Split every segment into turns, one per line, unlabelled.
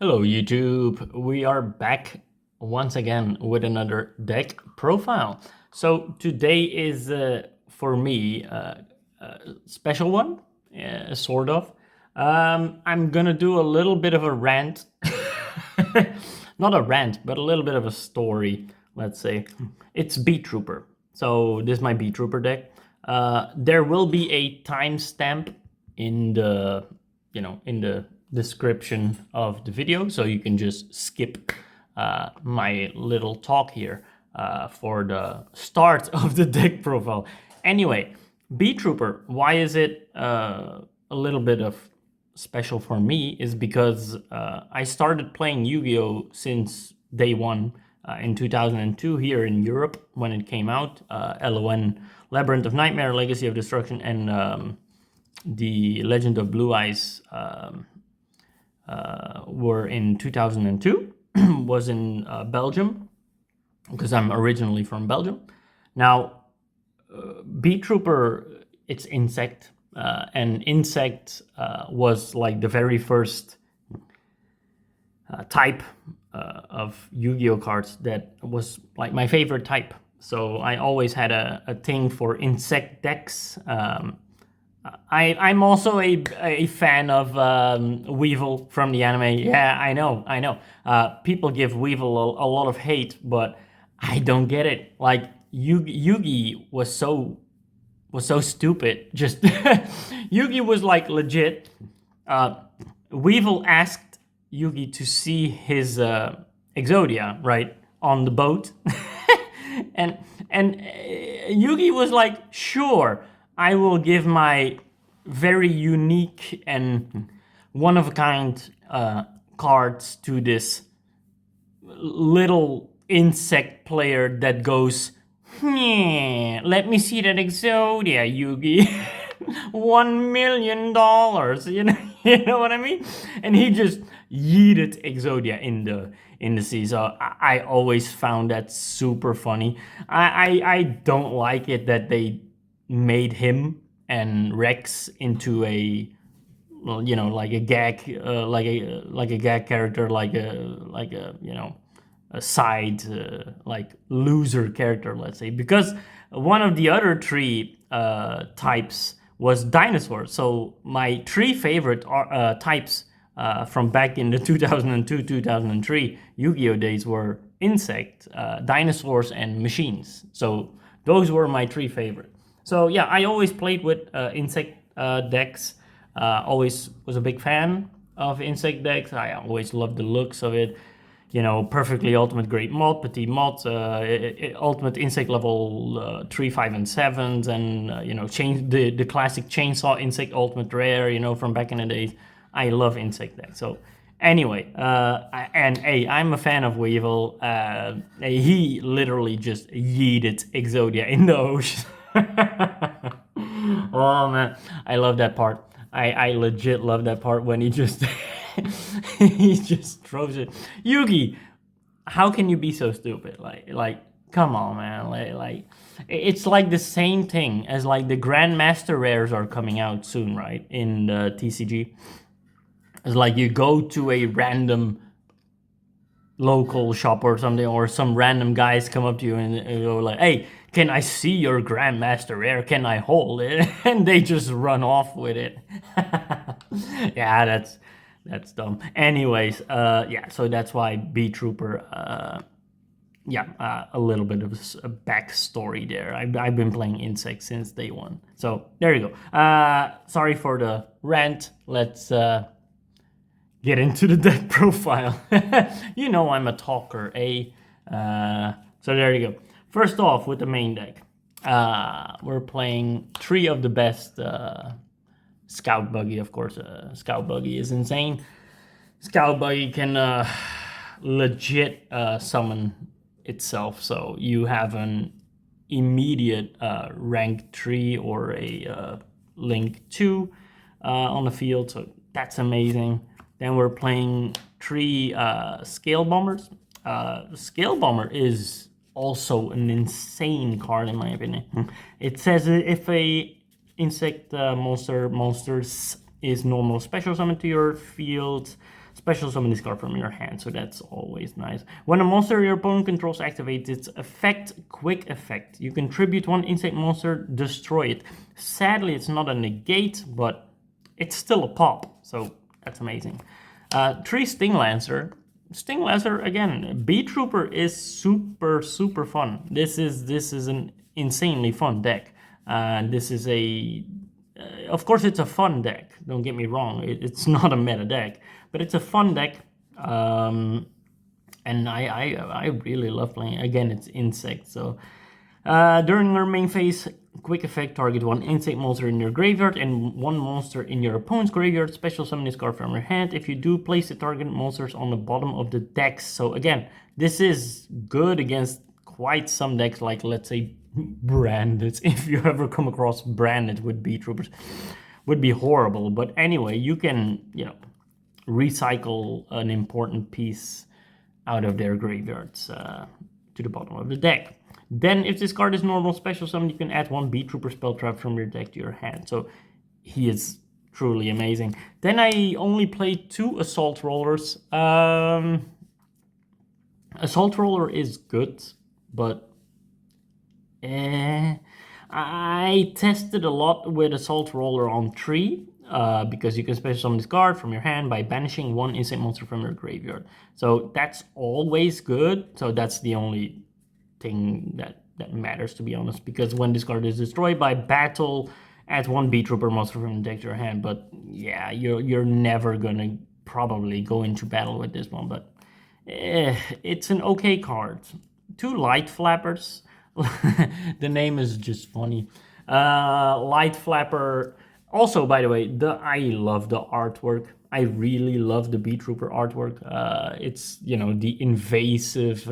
Hello YouTube, we are back once again with another deck profile. So today is for me a special one, sort of. I'm gonna do a little bit of a rant, not a rant, but a little bit of a story, let's say. It's Beetrooper. So this is my Beetrooper deck. There will be a timestamp in the in the description of the video, so you can just skip my little talk here for the start of the deck profile. Anyway, Beetrooper, why is it a little bit of special for me is because I started playing Yu-Gi-Oh! Since day one in 2002 here in Europe when it came out. LON, Labyrinth of Nightmare, Legacy of Destruction, and the Legend of Blue Eyes were in 2002. Was in Belgium, because I'm originally from Belgium. Now, Beetrooper, it's Insect, and Insect was like the very first type of Yu-Gi-Oh cards that was like my favorite type. So I always had a thing for Insect decks. I'm also a fan of Weevil from the anime. Yeah, I know. People give Weevil a lot of hate, but I don't get it. Like Yugi was so stupid. Just Yugi was like legit. Weevil asked Yugi to see his Exodia, right, on the boat, and Yugi was like, sure, I will give my very unique and one of a kind cards to this little insect player that goes, let me see that Exodia, Yugi. $1 million, you know what I mean? And he just yeeted Exodia in the sea. So I always found that super funny. I don't like it that they made him and Rex into a, well, like a gag, like a gag character, like a a side like loser character, let's say, because one of the other three types was dinosaur. So my three favorite types from back in the 2002-2003 Yu-Gi-Oh days were insect, dinosaurs, and machines. So those were my three favorite. So yeah, I always played with insect decks. Always was a big fan of insect decks. I always loved the looks of it. Perfectly ultimate great mod, petite mod, ultimate insect level 3, 5, and 7s, and change the classic chainsaw insect ultimate rare, from back in the days. I love insect decks. So anyway, and hey, I'm a fan of Weevil. He literally just yeeted Exodia in the ocean. Oh man, I love that part. I legit love that part when he just he just throws it. Yugi, how can you be so stupid? Like come on, man. Like it's like the same thing as like the Grandmaster rares are coming out soon, right? In the TCG. It's like you go to a random local shop or something, or some random guys come up to you and go like, hey, can I see your Grandmaster rare? Can I hold it? And they just run off with it. Yeah, that's dumb. Anyways, yeah, so that's why Beetrooper, yeah, a little bit of a backstory there. I've been playing Insect since day one. So there you go. Sorry for the rant. Let's get into the deck profile. I'm a talker, eh? So there you go. First off, with the main deck, we're playing three of the best. Scout Buggy, of course. Scout Buggy is insane. Scout Buggy can legit summon itself, so you have an immediate rank 3 or a link 2 on the field, so that's amazing. Then we're playing three Scale Bombers. Scale Bomber is also an insane card in my opinion. It says if a insect monsters is normal special summon to your field, special summon this card from your hand, so that's always nice. When a monster your opponent controls activates its effect, quick effect, you can tribute one insect monster, destroy it. Sadly, it's not a negate, but it's still a pop, so that's amazing. 3 Sting Lancer. Sting Lancer, again, Beetrooper is super fun. This is an insanely fun deck. This is a... of course, it's a fun deck. Don't get me wrong. It's not a meta deck, but it's a fun deck. And I really love playing. Again, it's insect. So during our main phase, quick effect: target one insect monster in your graveyard and one monster in your opponent's graveyard. Special summon this card from your hand. If you do, place the target monsters on the bottom of the decks. So again, this is good against quite some decks, like let's say branded. If you ever come across branded with Beetroopers, would be horrible. But anyway, you can, you know, recycle an important piece out of their graveyards to the bottom of the deck. Then if this card is normal special summon, you can add 1 Beetrooper spell trap from your deck to your hand. So he is truly amazing. Then I only played 2 Assault Rollers. Assault Roller is good, but I tested a lot with Assault Roller on 3. Because you can special summon this card from your hand by banishing 1 insect monster from your graveyard. So that's always good. So that's the only thing that matters, to be honest, because when this card is destroyed by battle, add 1 Beetrooper monster from the deck to your hand. But yeah, you're never gonna probably go into battle with this one, but it's an okay card. 2 Light Flappers. The name is just funny. Light Flapper. Also, by the way, I love the artwork. I really love the Beetrooper artwork. It's, you know, the invasive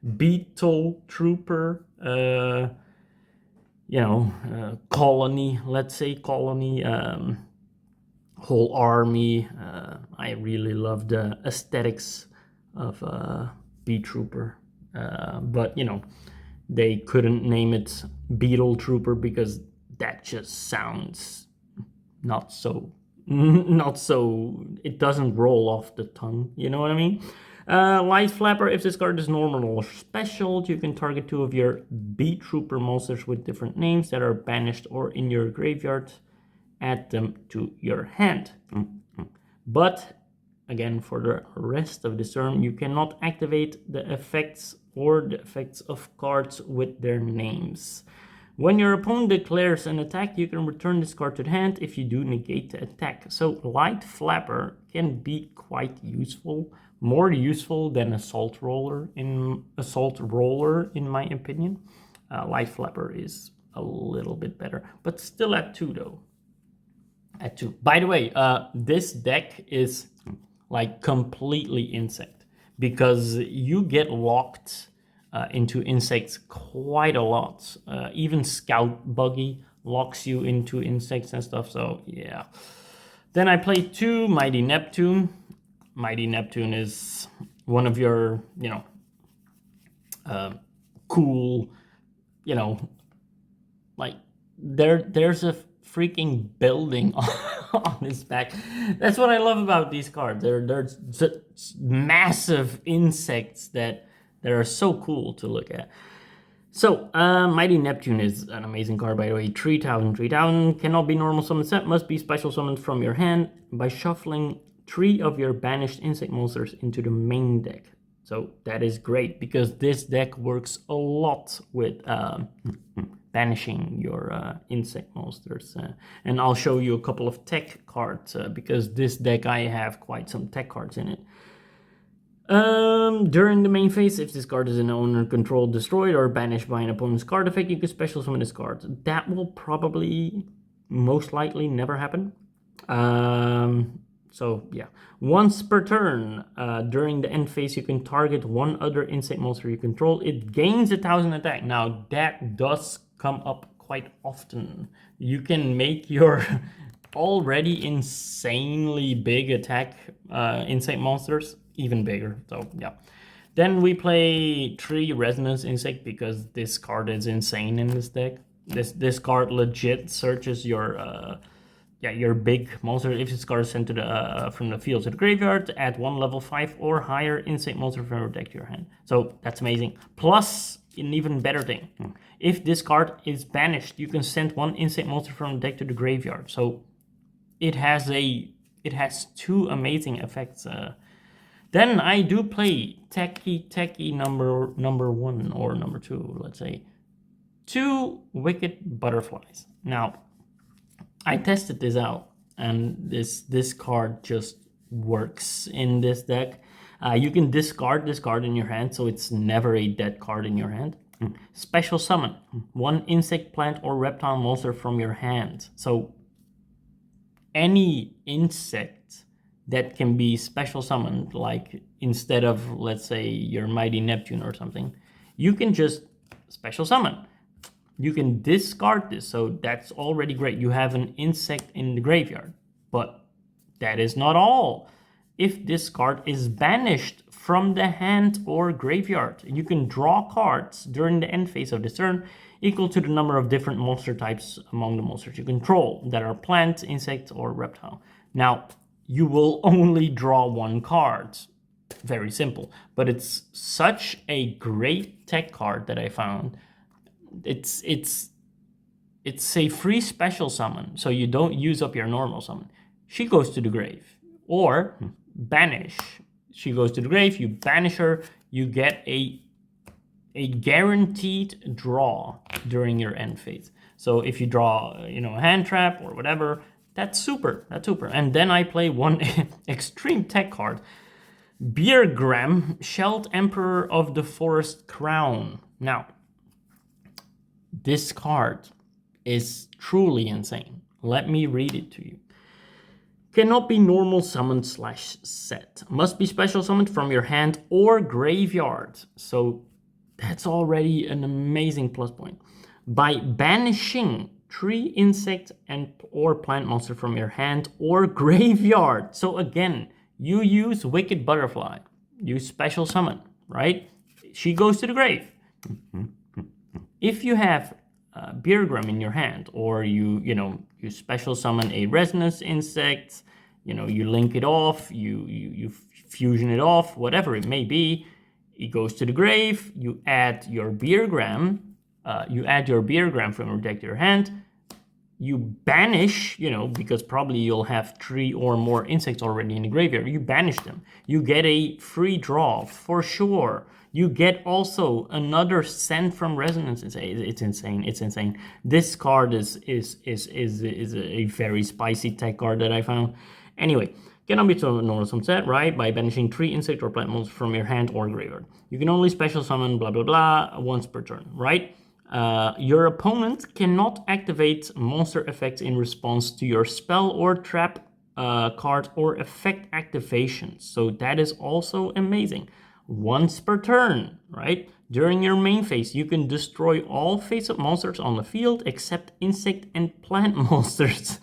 Beetrooper, you know, colony, let's say colony, whole army. I really love the aesthetics of Beetrooper. But, you know, they couldn't name it Beetle Trooper because that just sounds not so, it doesn't roll off the tongue, you know what I mean? Light Flapper, if this card is normal or special, you can target 2 of your Beetrooper monsters with different names that are banished or in your graveyard, add them to your hand. But, again, for the rest of this turn, you cannot activate the effects or the effects of cards with their names. When your opponent declares an attack, you can return this card to the hand. If you do, negate the attack. So Light Flapper can be quite useful, more useful than Assault Roller in my opinion. Light Flapper is a little bit better, but still at 2 though. At 2. By the way, this deck is like completely insect because you get locked into insects quite a lot. Even Scout Buggy locks you into insects and stuff, so yeah. Then I played 2 Mighty Neptune. Mighty Neptune is one of your, you know, cool, you know, like there's a freaking building on his back. That's what I love about these cards. They're massive insects that are so cool to look at. So, Mighty Neptune is an amazing card, by the way. 3,000, cannot be normal summon set, must be special summoned from your hand by shuffling 3 of your banished insect monsters into the main deck. So that is great because this deck works a lot with banishing your insect monsters. And I'll show you a couple of tech cards because this deck I have quite some tech cards in it. During the main phase, if this card is in owner control, destroyed or banished by an opponent's card effect, you can special summon this card. That will probably, most likely, never happen. So yeah, once per turn, during the end phase, you can target 1 other insect monster you control. It gains 1,000 attack. Now that does come up quite often. You can make your already insanely big attack insect monsters even bigger. So yeah. Then we play 3 Resonance Insect because this card is insane in this deck. This card legit searches your yeah, your big monster. If this card is sent to the from the field to the graveyard, add 1 level 5 or higher insect monster from your deck to your hand. So that's amazing. Plus, an even better thing, if this card is banished, you can send 1 insect monster from the deck to the graveyard. So it has 2 amazing effects. Then I do play techie number 1 or number 2, let's say 2 Wicked Butterflies. Now, I tested this out, and this card just works in this deck. You can discard this card in your hand, so it's never a dead card in your hand. Special summon 1 insect, plant, or reptile monster from your hand. So any insect that can be special summoned, like instead of, let's say, your Mighty Neptune or something, you can just special summon. You can discard this, so that's already great. You have an insect in the graveyard, but that is not all. If this card is banished from the hand or graveyard, you can draw cards during the end phase of this turn equal to the number of different monster types among the monsters you control that are plant, insect, or reptile. Now, you will only draw 1 card. Very simple, but it's such a great tech card that I found. It's a free special summon, so you don't use up your normal summon. She goes to the grave, or banish. She goes to the grave, you banish her, you get a guaranteed draw during your end phase. So if you draw, a hand trap or whatever, that's super. That's super. And then I play 1 extreme tech card, Beergram, Shelled Emperor of the Forest Crown. Now, this card is truly insane. Let me read it to you. Cannot be normal summoned / set. Must be special summoned from your hand or graveyard. So that's already an amazing plus point. By banishing 3 insect or plant monster from your hand or graveyard. So again, you use Wicked Butterfly. You special summon, right? She goes to the grave. If you have Beergram in your hand, or you special summon a resonance insect, you link it off, you fusion it off, whatever it may be, it goes to the grave. You add your Beergram, from your deck to your hand. You banish, because probably you'll have 3 or more insects already in the graveyard. You banish them. You get a free draw for sure. You get also another send from resonance. It's insane. It's insane. This card is a very spicy tech card that I found. Anyway, cannot be normal summon set, right? By banishing 3 insect or plant monsters from your hand or graveyard. You can only special summon blah blah blah once per turn, right? Your opponent cannot activate monster effects in response to your spell or trap card or effect activations. So that is also amazing. Once per turn, right? During your main phase, you can destroy all face-up monsters on the field except insect and plant monsters.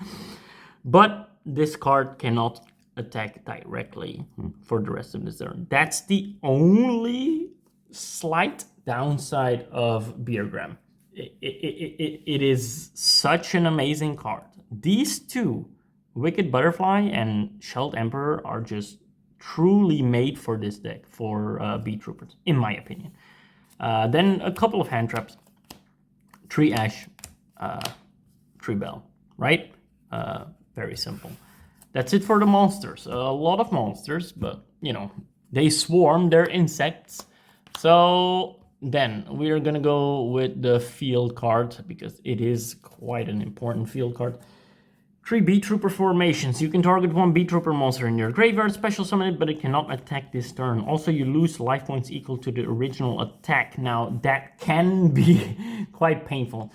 But this card cannot attack directly for the rest of the turn. That's the only slight downside of Beergram. It is such an amazing card. These 2, Wicked Butterfly and Shelled Emperor, are just truly made for this deck, for Beetroopers, in my opinion. Then a couple of hand traps. 3 Ash, 3 Bell, right? Very simple. That's it for the monsters. A lot of monsters, but, they swarm, they're insects. So then we're gonna go with the field card, because it is quite an important field card. 3 Beetrooper formations. You can target 1 Beetrooper monster in your graveyard, special summon it, but it cannot attack this turn. Also, you lose life points equal to the original attack. Now, that can be quite painful,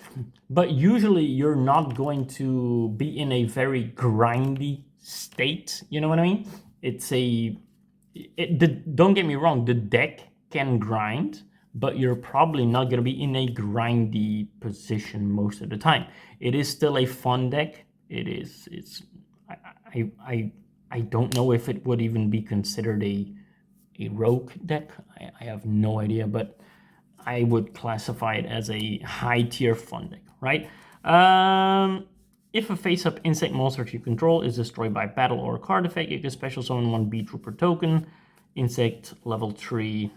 but usually you're not going to be in a very grindy state, you know what I mean? Don't get me wrong, the deck can grind, but you're probably not going to be in a grindy position most of the time. It is still a fun deck. I don't know if it would even be considered a rogue deck. I have no idea, but I would classify it as a high tier fun deck, right? If a face-up insect monster you control is destroyed by battle or card effect, you can special summon one Beetrooper token. Insect level 3,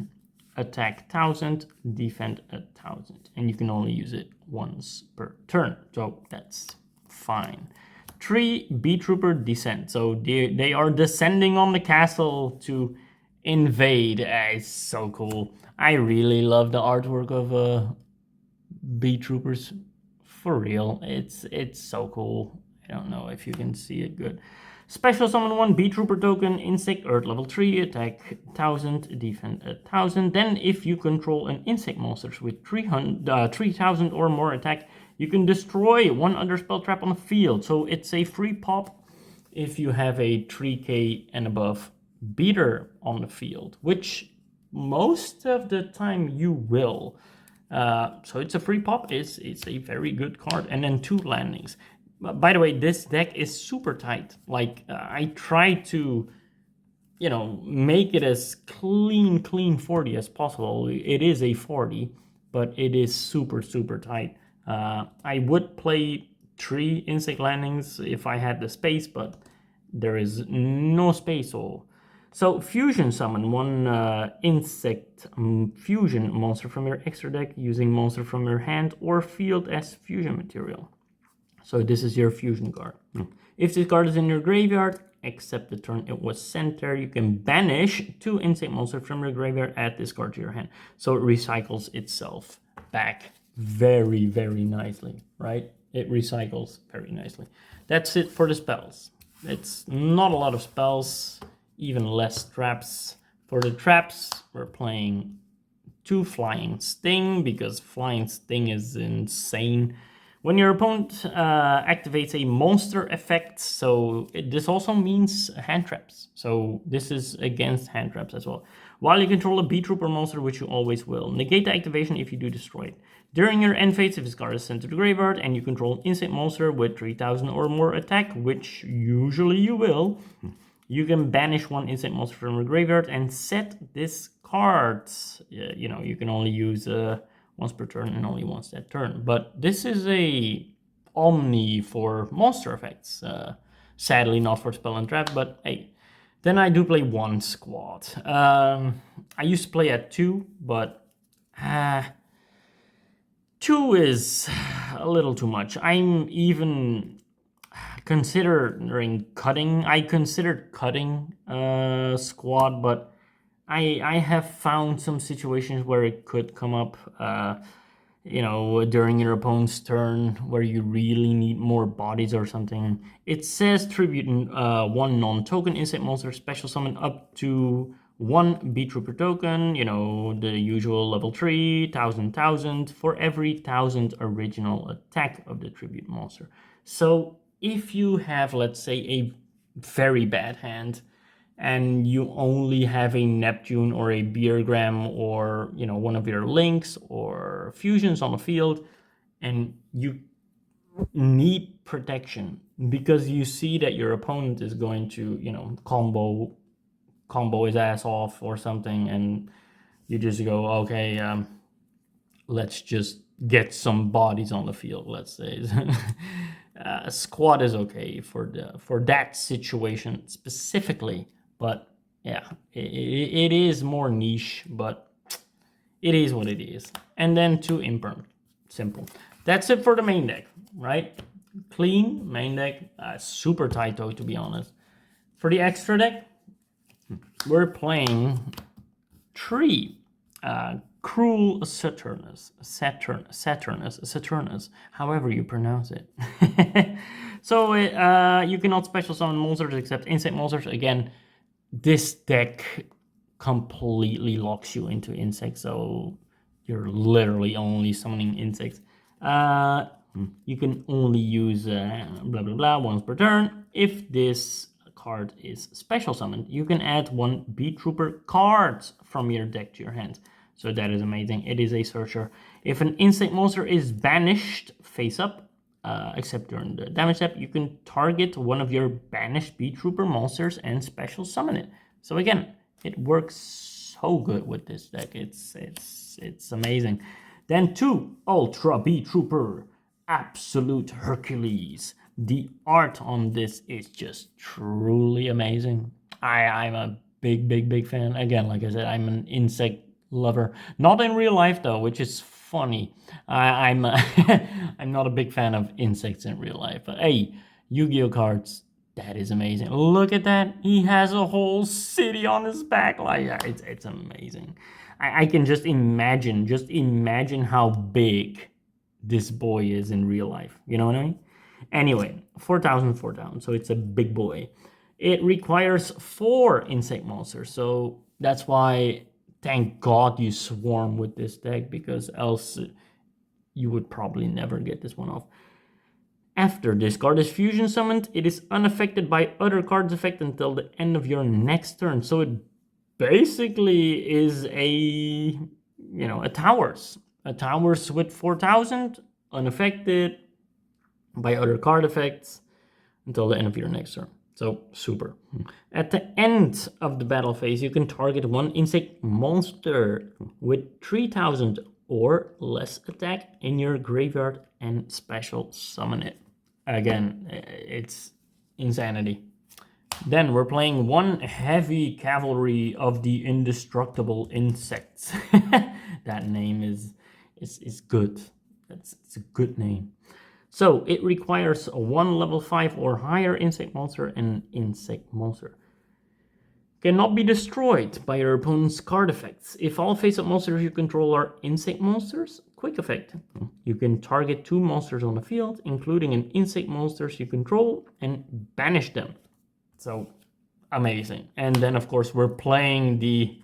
attack 1000, defend 1000. And you can only use it once per turn. So that's fine. 3 Beetrooper descent. So they are descending on the castle to invade. It's so cool. I really love the artwork of Beetroopers. For real, it's so cool. I don't know if you can see it good. Special summon one Beetrooper token, insect earth level 3, attack 1000, defend 1000. Then if you control an insect monster with 3000 or more attack, you can destroy one other spell trap on the field. So it's a free pop if you have a 3k and above beater on the field, which most of the time you will. So it's a free pop. It's a very good card. And then 2 landings. By the way, this deck is super tight. Like, I try to, you know, make it as clean 40 as possible. It is a 40, but it is super tight. I would play 3 insect landings if I had the space, but there is no space. So fusion summon one insect fusion monster from your extra deck using monster from your hand or field as fusion material. So this is your fusion card. If this card is in your graveyard, except the turn it was sent there, you can banish 2 insect monsters from your graveyard, add this card to your hand. So it recycles itself back very nicely, right? It recycles very nicely. That's it for the spells. It's not a lot of spells, even less traps. For the traps, we're playing 2 Flying Sting, because Flying Sting is insane. When your opponent activates a monster effect, so this also means hand traps. So this is against hand traps as well. While you control a Beetrooper monster, which you always will, negate the activation if you do destroy it. During your end phase, if this card is sent to the graveyard and you control an insect monster with 3000 or more attack, which usually you will, you can banish 1 insect monster from your graveyard and set this card. You know, you can only use once per turn and only once that turn. But this is a Omni for monster effects. Sadly not for spell and trap, but hey. Then I do play 1 squad. I used to play at 2, but 2 is a little too much. I'm even considering cutting. I considered cutting squad, but I have found some situations where it could come up, you know, during your opponent's turn where you really need more bodies or something. It says tribute 1 non-token insect monster, special summon up to 1 Beetrooper token, you know, the usual level 3, 1000, for every 1000 original attack of the tribute monster. So if you have, let's say, a very bad hand, and you only have a Neptune or a Beergram or, you know, one of your links or fusions on the field, and you need protection because you see that your opponent is going to, you know, combo his ass off or something, and you just go, okay, let's just get some bodies on the field, let's say. Squad is okay for that situation specifically. But yeah, it is more niche, but it is what it is. And then 2 imperm. Simple. That's it for the main deck, right? Clean main deck. Super tight though, to be honest. For the extra deck, we're playing 3 Cruel Saturnus, however you pronounce it. So you cannot special summon monsters except insect monsters. Again, this deck completely locks you into insects, so you're literally only summoning insects. You can only use blah blah blah once per turn. If this card is special summoned, you can add 1 Beetrooper card from your deck to your hand. So that is amazing. It is a searcher. If an insect monster is banished face up, except during the damage step, you can target one of your banished Beetrooper monsters and special summon it. So again, it works so good with this deck. It's amazing. Then 2 Ultra Beetrooper, Absolute Hercules. The art on this is just truly amazing. I'm a big fan. Again, like I said, I'm an insect lover. Not in real life though, which is funny. I'm I'm not a big fan of insects in real life. But hey, Yu-Gi-Oh cards, that is amazing. Look at that. He has a whole city on his back. Like it's amazing. I can just imagine how big this boy is in real life. You know what I mean? Anyway, 4,000. So it's a big boy. It requires 4 insect monsters. So that's why, thank God you swarm with this deck, because else you would probably never get this one off. After this card is fusion summoned, it is unaffected by other cards' effect until the end of your next turn. So it basically is a towers. A towers with 4,000, unaffected by other card effects until the end of your next turn. So super. At the end of the battle phase, you can target 1 insect monster with 3,000 or less attack in your graveyard and special summon it. Again, it's insanity. Then we're playing 1 heavy cavalry of the indestructible insects. That name is good. It's a good name. So it requires a 1 level 5 or higher insect monster, and insect monster cannot be destroyed by your opponent's card effects. If all face-up monsters you control are insect monsters, quick effect. You can target 2 monsters on the field, including an insect monsters you control, and banish them. So amazing. And then of course we're playing the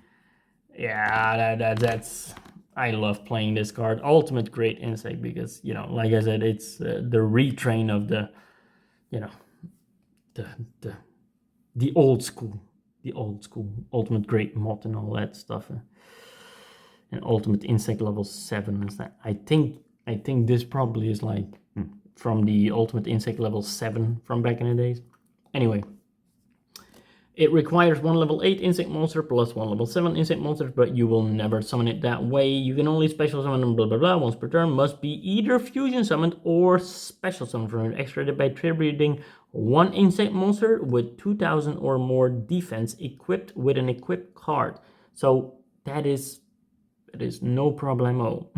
that's I love playing this card, Ultimate Great Insect, because like I said, it's the retrain of the the old school Ultimate Great Moth and all that stuff, and Ultimate Insect level 7 is that. I think this probably is like from the Ultimate Insect level 7 from back in the days. Anyway, it requires 1 level 8 insect monster plus 1 level 7 insect monsters, but you will never summon it that way. You can only special summon them, blah blah blah, once per turn. Must be either fusion summoned or special summoned from an extra by tributing 1 insect monster with 2,000 or more defense equipped with an equipped card. So that is no problemo.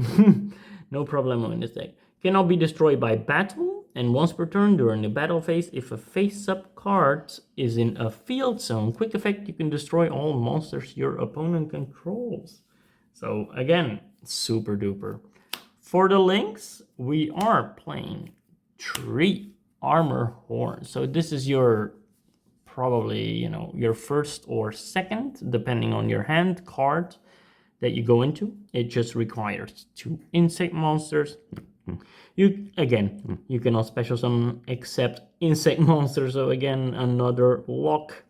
No problemo in this deck. Cannot be destroyed by battle, and once per turn during the battle phase, if a face-up card is in a field zone, quick effect, you can destroy all monsters your opponent controls. So again, super duper. For the links, we are playing 3 Armor Horns. So this is your probably your first or second, depending on your hand, card that you go into. It just requires 2 insect monsters. You cannot special summon except insect monsters, so again another lock.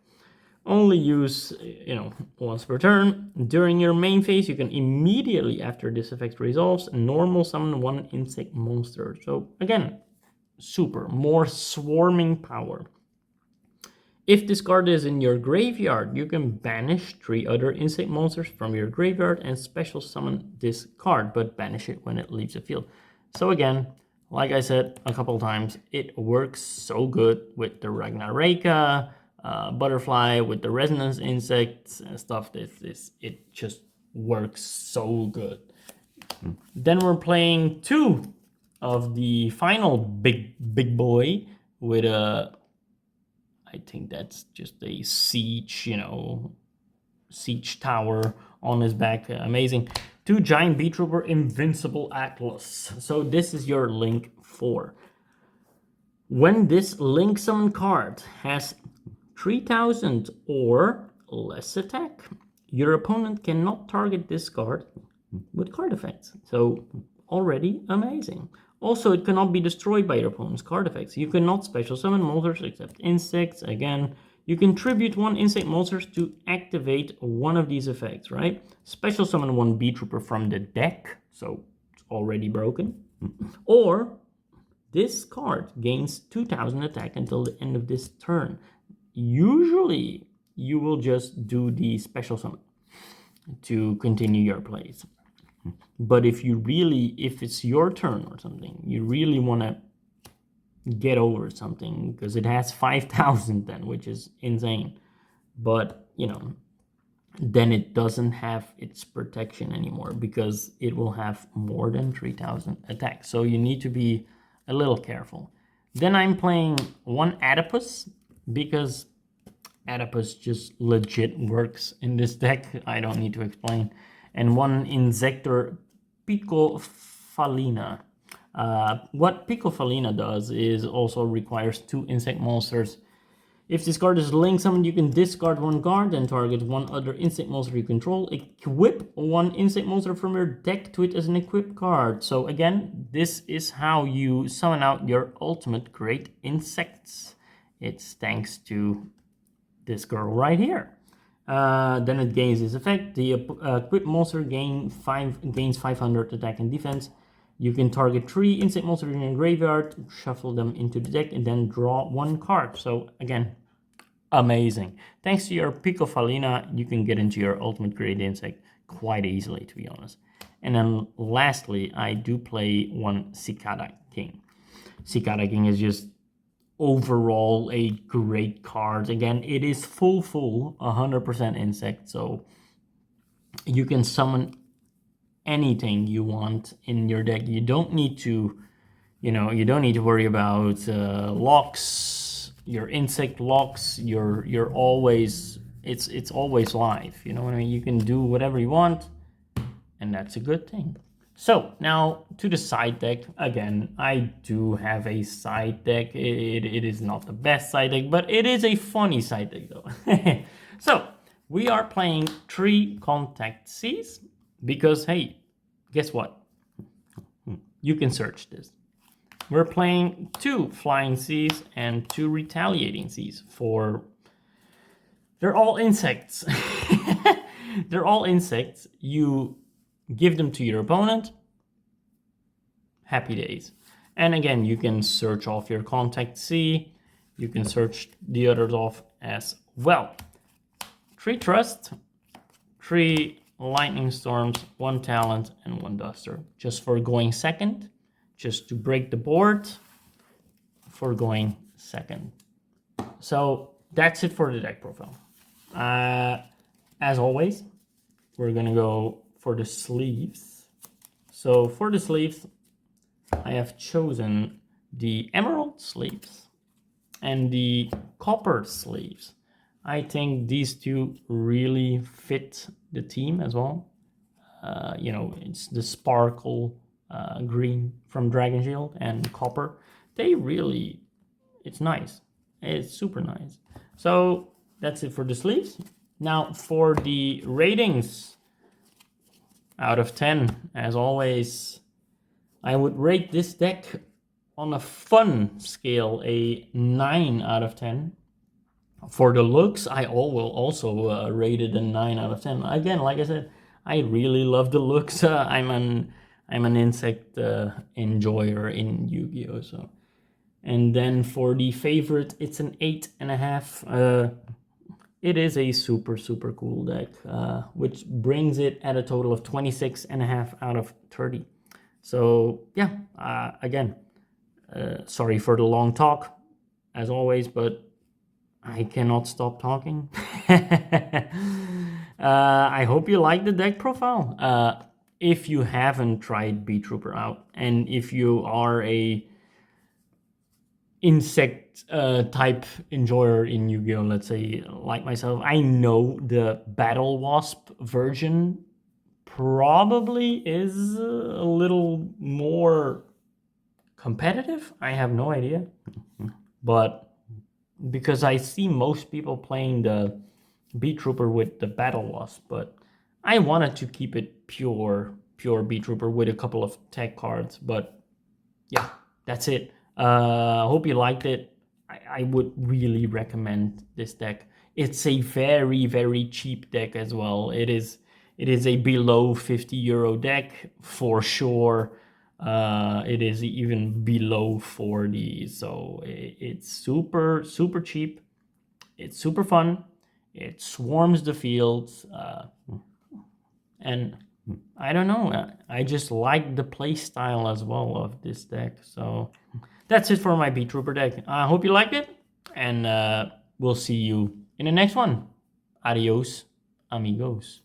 Only use once per turn. During your main phase, you can immediately after this effect resolves normal summon 1 insect monster. So again, super, more swarming power. If this card is in your graveyard, you can banish 3 other insect monsters from your graveyard and special summon this card, but banish it when it leaves the field. So again, like I said a couple times, it works so good with the Ragnaraka, butterfly, with the resonance insects and stuff. It just works so good. Then we're playing 2 of the final big boy with a, I think that's just a siege, siege tower on his back. Amazing. 2 giant Beetrooper Invincible Atlas. So this is your link 4. When this link summon card has 3,000 or less attack, your opponent cannot target this card with card effects. So already amazing. Also, it cannot be destroyed by your opponent's card effects. You cannot special summon monsters except insects. Again, you can tribute 1 insect monsters to activate one of these effects, right? Special summon 1 Beetrooper from the deck, so it's already broken. Or this card gains 2,000 attack until the end of this turn. Usually, you will just do the special summon to continue your plays. But if it's your turn or something, you really want to get over something, because it has 5,000 then, which is insane. But, you know, then it doesn't have its protection anymore because it will have more than 3,000 attacks. So you need to be a little careful. Then I'm playing one Adipus because Adipus just legit works in this deck. I don't need to explain. And one Insector Picofalina. What Picofalina does is also requires 2 insect monsters. If this card is link summoned, you can discard 1 card and target 1 other insect monster you control. Equip 1 insect monster from your deck to it as an equipped card. So again, this is how you summon out your ultimate great insects. It's thanks to this girl right here. Then it gains this effect. The equipped monster gains 500 attack and defense. You can target 3 insect monsters in your graveyard, shuffle them into the deck, and then draw 1 card. So again, amazing. Thanks to your Picofalina, you can get into your ultimate great insect quite easily, to be honest. And then lastly, I do play one Cicada King. Cicada King is just overall a great card. Again, it is full 100% insect, so you can summon anything you want in your deck. You don't need to, you don't need to worry about locks, your insect locks. You're always, it's always live. You know what I mean? You can do whatever you want, and that's a good thing. So now to the side deck. Again, I do have a side deck. It is not the best side deck, but it is a funny side deck though. So we are playing 3 Contact Seas because, hey, guess what? You can search this. We're playing 2 Flying Seas and 2 Retaliating Seas for... They're all insects. They're all insects. You give them to your opponent. Happy days. And again, you can search off your Contact Sea. You can search the others off as well. 3 Trust, 3 Lightning Storms, 1 Talent, and 1 Duster. Just for going second. Just to break the board for going second. So that's it for the deck profile. As always, we're gonna go for the sleeves. So for the sleeves, I have chosen the emerald sleeves and the copper sleeves. I think these 2 really fit the team as well. It's the sparkle green from Dragon Shield and copper. They really, it's nice. It's super nice. So that's it for the sleeves. Now for the ratings, out of 10, as always, I would rate this deck on a fun scale a 9 out of 10. For the looks, I will also rate it a 9 out of 10. Again, like I said, I really love the looks. I'm an insect enjoyer in Yu-Gi-Oh! So, and then for the favorite, it's an 8.5. It is a super cool deck, which brings it at a total of 26.5 out of 30. So yeah, again, sorry for the long talk, as always, but I cannot stop talking. I hope you like the deck profile. If you haven't tried Beetrooper out, and if you are a insect type enjoyer in Yu-Gi-Oh, let's say like myself, I know the Battle Wasp version probably is a little more competitive. I have no idea, but because I see most people playing the Beetrooper with the Battle Wasp, but I wanted to keep it pure Beetrooper with a couple of tech cards. But yeah, that's it. Hope you liked it. I would really recommend this deck. It's a very cheap deck as well. It is a below €50 deck for sure. It is even below 40, so it's super cheap. It's super fun. It swarms the fields, and I don't know. I just like the play style as well of this deck. So That's it for my Beetrooper deck. I hope you liked it, and we'll see you in the next one. Adios, amigos.